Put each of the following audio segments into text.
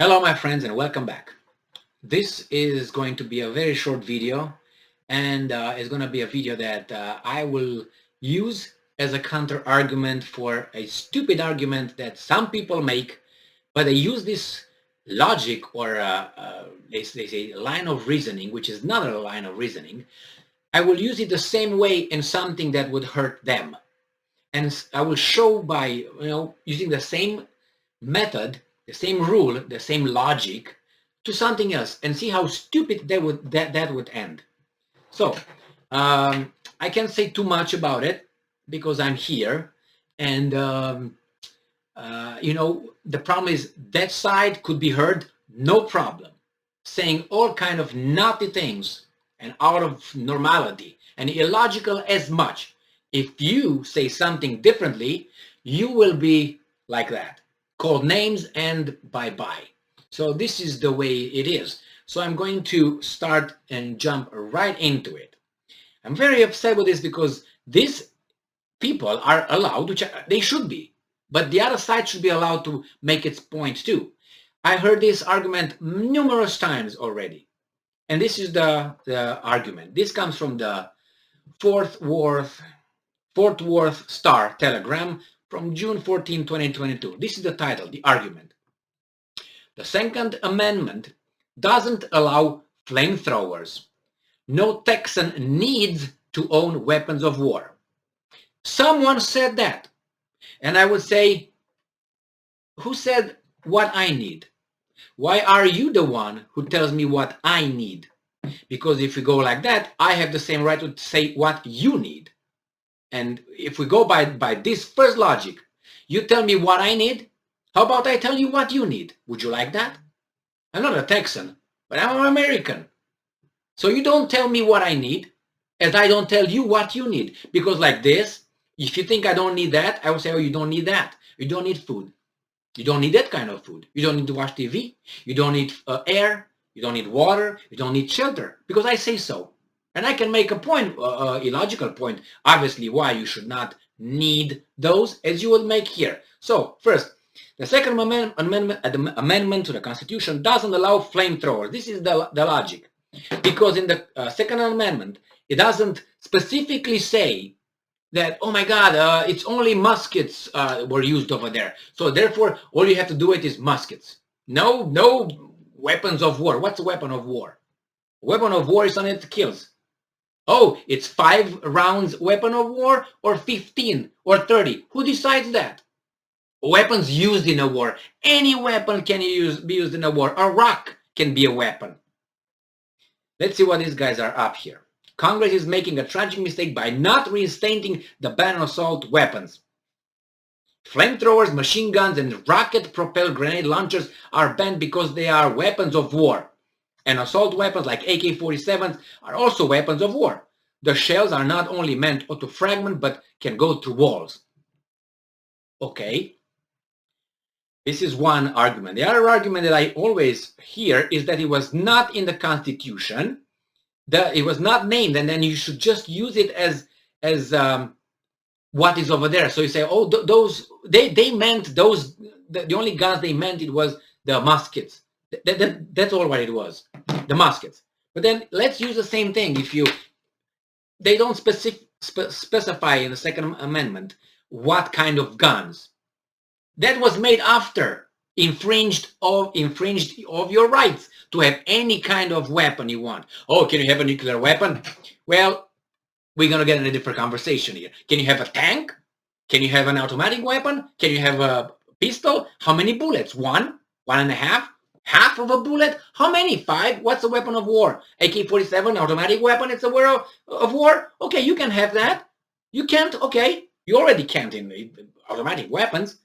Hello my friends and welcome back. This is going to be a very short video and it's going to be a video that I will use as a counter argument for a stupid argument that some people make, but they use this logic or they say line of reasoning, which is not a line of reasoning. I will use it the same way in something that would hurt them. And I will show by using the same method, the same rule, the same logic to something else and see how stupid that would end. So I can't say too much about it because I'm here, and the problem is that side could be heard, no problem, saying all kind of naughty things and out of normality and illogical as much. If you say something differently, you will be like that, called names and bye-bye. So this is the way it is. So I'm going to start and jump right into it. I'm very upset with this because these people are allowed to, they should be, but the other side should be allowed to make its point too. I heard this argument numerous times already. And this is the argument. This comes from the Fort Worth Star Telegram from June 14, 2022. This is the title, the argument. The Second Amendment doesn't allow flamethrowers. No Texan needs to own weapons of war. Someone said that. And I would say, who said what I need? Why are you the one who tells me what I need? Because if we go like that, I have the same right to say what you need. And if we go by this first logic, you tell me what I need. How about I tell you what you need? Would you like that? I'm not a Texan, but I'm an American. So you don't tell me what I need, as I don't tell you what you need. Because like this, if you think I don't need that, I will say, oh, you don't need that. You don't need food. You don't need that kind of food. You don't need to watch TV. You don't need air. You don't need water. You don't need shelter. Because I say so. And I can make a point, illogical point, obviously, why you should not need those, as you will make here. So, first, the Second Amendment to the Constitution doesn't allow flamethrowers. This is the logic. Because in the Second Amendment, it doesn't specifically say that, oh my God, it's only muskets were used over there. So therefore, all you have to do it is muskets. No weapons of war. What's a weapon of war? A weapon of war is something that kills. Oh, it's 5 rounds weapon of war or 15 or 30. Who decides that? Weapons used in a war. Any weapon can be used in a war. A rock can be a weapon. Let's see what these guys are up here. Congress is making a tragic mistake by not reinstating the ban on assault weapons. Flamethrowers, machine guns, and rocket-propelled grenade launchers are banned because they are weapons of war. And assault weapons like AK-47s are also weapons of war. The shells are not only meant to fragment, but can go through walls. Okay. This is one argument. The other argument that I always hear is that it was not in the Constitution, that it was not named, and then you should just use it as what is over there. So you say, oh, those they meant those. The only guns they meant it was the muskets. That's all what it was, the muskets. But then let's use the same thing. If they don't specify in the Second Amendment what kind of guns. That was made after infringed of your rights to have any kind of weapon you want. Oh, can you have a nuclear weapon? Well, we're going to get in a different conversation here. Can you have a tank? Can you have an automatic weapon? Can you have a pistol? How many bullets? 1? 1.5? Half of a bullet? How many? 5? What's a weapon of war? AK-47, automatic weapon, it's a weapon of war? Okay, you can have that. You can't? Okay. You already can't in automatic weapons.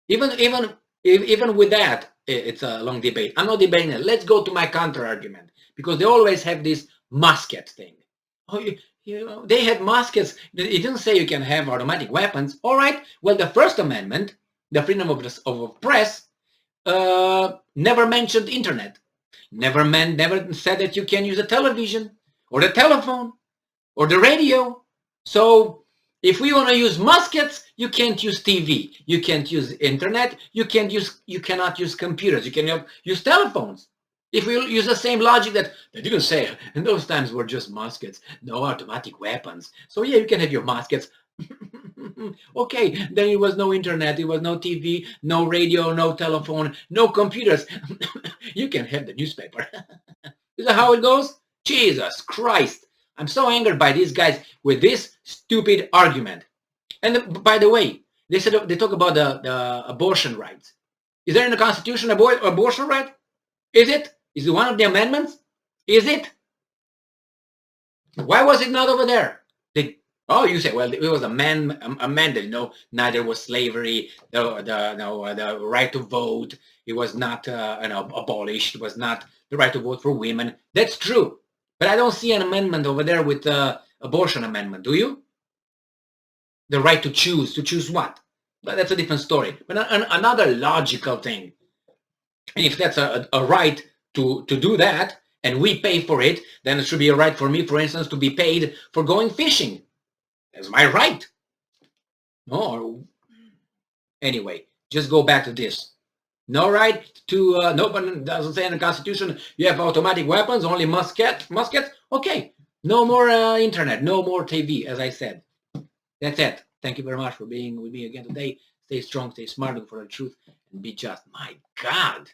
Even with that, it's a long debate. I'm not debating it. Let's go to my counter argument, because they always have this musket thing. Oh, they had muskets. It didn't say you can have automatic weapons. All right. Well, the First Amendment, the freedom of press, never mentioned internet. Never said that you can use a television or the telephone or the radio. So If we want to use muskets, you can't use TV, you can't use internet, you cannot use computers, you cannot use telephones. If we use the same logic that they didn't say, in those times were just muskets, no automatic weapons. So yeah, you can have your muskets. Okay, then it was no internet, it was no TV, no radio, no telephone, no computers. You can have the newspaper. Is that how it goes? Jesus Christ. I'm so angered by these guys with this stupid argument. And by the way, they talk about the abortion rights. Is there in the Constitution abortion right? Is it? Is it one of the amendments? Is it? Why was it not over there? Oh, you say, well, it was amended. No, neither was slavery, the right to vote. It was not abolished. It was not the right to vote for women. That's true. But I don't see an amendment over there with the abortion amendment. Do you? The right to choose what? But that's a different story. But another logical thing. And if that's a right to do that, and we pay for it, then it should be a right for me, for instance, to be paid for going fishing. That's my right. No. Anyway, just go back to this. No right to, nobody doesn't say in the Constitution you have automatic weapons, only muskets. Okay, no more internet, no more TV, as I said. That's it. Thank you very much for being with me again today. Stay strong, stay smart, look for the truth, and be just. My God.